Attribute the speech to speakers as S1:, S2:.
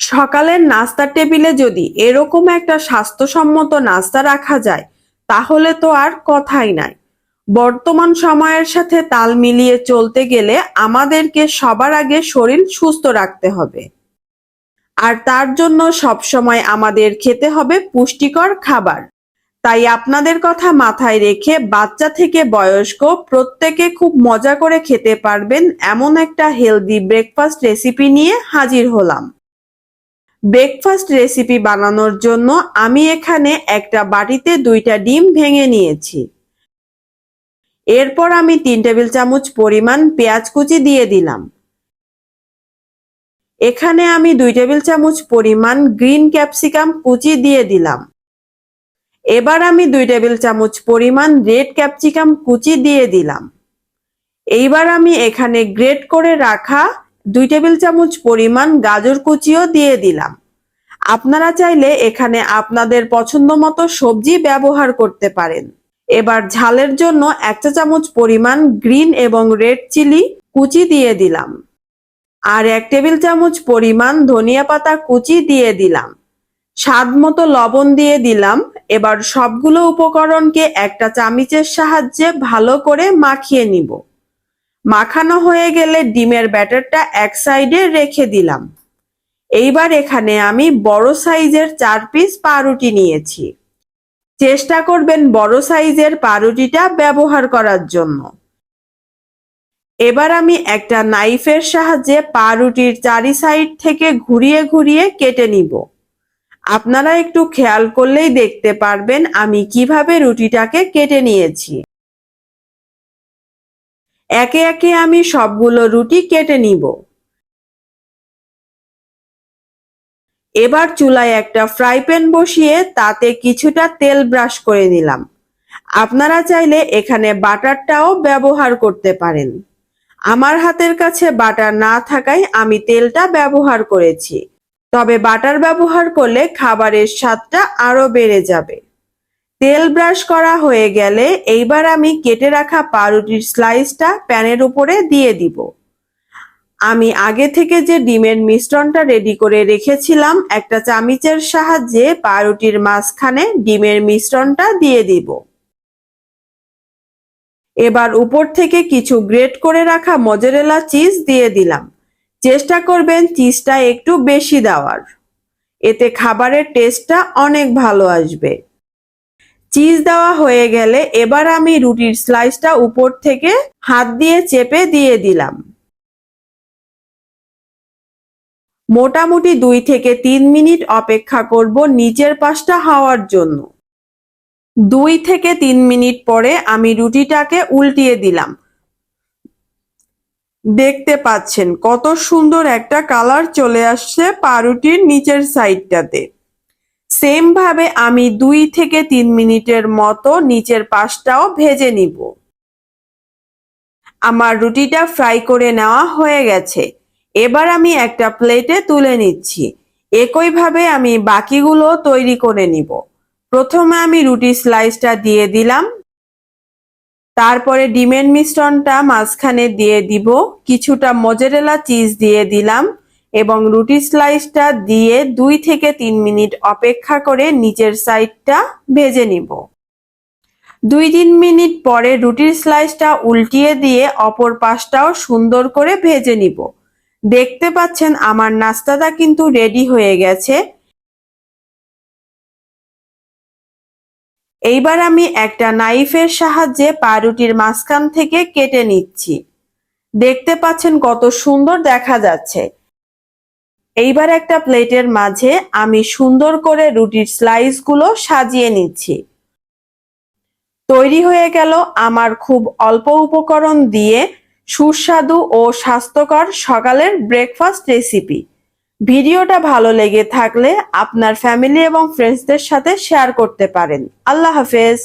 S1: সকালের নাস্তার টেবিলে যদি এরকম একটা স্বাস্থ্যসম্মত নাস্তা রাখা যায় তাহলে তো আর কথাই নাই। বর্তমান সময়ের সাথে তাল মিলিয়ে চলতে গেলে আমাদেরকে সবার আগে শরীর সুস্থ রাখতে হবে, আর তার জন্য সবসময় আমাদের খেতে হবে পুষ্টিকর খাবার। তাই আপনাদের কথা মাথায় রেখে বাচ্চা থেকে বয়স্ক প্রত্যেকে খুব মজা করে খেতে পারবেন এমন একটা হেলদি ব্রেকফাস্ট রেসিপি নিয়ে হাজির হলাম। ব্রেকফাস্ট রেসিপি বানানোর জন্য আমি এখানে একটা বাটিতে 2টা ডিম ভেঙে নিয়েছি। এরপর আমি 3 টেবিল চামচ পরিমাণ পেঁয়াজ কুচি দিয়ে দিলাম। এখানে আমি 2 টেবিল চামচ পরিমাণ গ্রিন ক্যাপসিকাম কুচি দিয়ে দিলাম। এবার আমি 2 টেবিল চামচ পরিমাণ রেড ক্যাপসিকাম কুচি দিয়ে দিলাম। এইবার আমি এখানে গ্রেট করে রাখা 2 টেবিল চামচ পরিমাণ গাজর কুচিও দিয়ে দিলাম। আপনারা চাইলে এখানে আপনাদের পছন্দ মতো সবজি ব্যবহার করতে পারেন। এবার ঝালের জন্য 1 চা চামচ পরিমাণ গ্রিন এবং রেড চিলি কুচি দিয়ে দিলাম, আর 1 টেবিল চামচ পরিমাণ ধনিয়া পাতা কুচি দিয়ে দিলাম। স্বাদ মতো লবণ দিয়ে দিলাম। এবার সবগুলো উপকরণকে একটা চামচের সাহায্যে ভালো করে মাখিয়ে নিব। মাখানো হয়ে গেলে ডিমের ব্যাটারটা এক সাইডে রেখে দিলাম। এইবার এখানে আমি বড় সাইজের 4 পিস পাউরুটি নিয়েছি। চেষ্টা করবেন বড় সাইজের পাউরুটিটা ব্যবহার করার জন্য। এবার আমি একটা নাইফের সাহায্যে পাউরুটির চারি সাইড থেকে ঘুরিয়ে ঘুরিয়ে কেটে নিব। আপনারা একটু খেয়াল করলেই দেখতে পারবেন আমি কিভাবে রুটিটাকে কেটে নিয়েছি। একে একে আমি সবগুলো রুটি কেটে নিব। এবার চুলায় একটা ফ্রাই প্যান বসিয়ে তাতে কিছুটা তেল ব্রাশ করে নিলাম। আপনারা চাইলে এখানে বাটারটাও ব্যবহার করতে পারেন। আমার হাতের কাছে বাটার না থাকায় আমি তেলটা ব্যবহার করেছি, তবে বাটার ব্যবহার করলে খাবারের স্বাদটা আরো বেড়ে যাবে। তেল ব্রাশ করা হয়ে গেলে এইবার আমি কেটে রাখা পাউরুটির স্লাইসটা প্যানের উপরে দিয়ে দিব। আমি আগে থেকে যে ডিমের মিশ্রণটা রেডি করে রেখেছিলাম একটা চামচের সাহায্যে পাউরুটির মাঝখানে ডিমের মিশ্রণটা দিয়ে দিব। এবার উপর থেকে কিছু গ্রেট করে রাখা মজেরেলা চিজ দিয়ে দিলাম। চেষ্টা করবেন চিজটা একটু বেশি দেওয়ার, এতে খাবারের টেস্টটা অনেক ভালো আসবে। চিজ দেওয়া হয়ে গেলে এবার আমি রুটির স্লাইসটা উপর থেকে হাত দিয়ে চেপে দিয়ে দিলাম। মোটামুটি 2 থেকে 3 মিনিট অপেক্ষা করব নিচের পাশটা হওয়ার জন্য। 2 থেকে 3 মিনিট পরে আমি রুটিটাকে উল্টিয়ে দিলাম। দেখতে পাচ্ছেন কত সুন্দর একটা কালার চলে আসছে পাউরুটির নিচের সাইডটাতে। সেম ভাবে আমি 2 থেকে 3 মিনিটের মতো নিচের পাশটাও ভেজে নিব। আমার রুটিটা ফ্রাই করে নেওয়া হয়ে গেছে। এবার আমি একটা প্লেটে তুলে নিচ্ছি। একইভাবে আমি বাকিগুলো তৈরি করে নিব। প্রথমে আমি রুটি স্লাইসটা দিয়ে দিলাম, তারপরে ডিমের মিশ্রণটা মাঝখানে দিয়ে দিব, কিছুটা মজেরেলা চিজ দিয়ে দিলাম এবং রুটি স্লাইসটা দিয়ে 2 থেকে 3 মিনিট অপেক্ষা করে নিচের সাইডটা ভেজে নিব। 2-3 মিনিট পরে রুটির স্লাইসটা উল্টিয়ে দিয়ে অপর পাশটাও সুন্দর করে ভেজে নিব। দেখতে পাচ্ছেন আমার নাস্তাটা কিন্তু রেডি হয়ে গেছে। এইবার আমি একটা নাইফের সাহায্যে পাউরুটির মাঝখান থেকে কেটে নিচ্ছি। দেখতে পাচ্ছেন কত সুন্দর দেখা যাচ্ছে। এইবার একটা প্লেটের মাঝে আমি সুন্দর করে রুটির স্লাইসগুলো সাজিয়ে নিচ্ছি। তৈরি হয়ে গেল আমার খুব অল্প উপকরণ দিয়ে সুস্বাদু ও স্বাস্থ্যকর সকালের ব্রেকফাস্ট রেসিপি। ভিডিওটা ভালো লেগে থাকলে আপনার ফ্যামিলি এবং ফ্রেন্ডসদের সাথে শেয়ার করতে পারেন। আল্লাহ হাফেজ।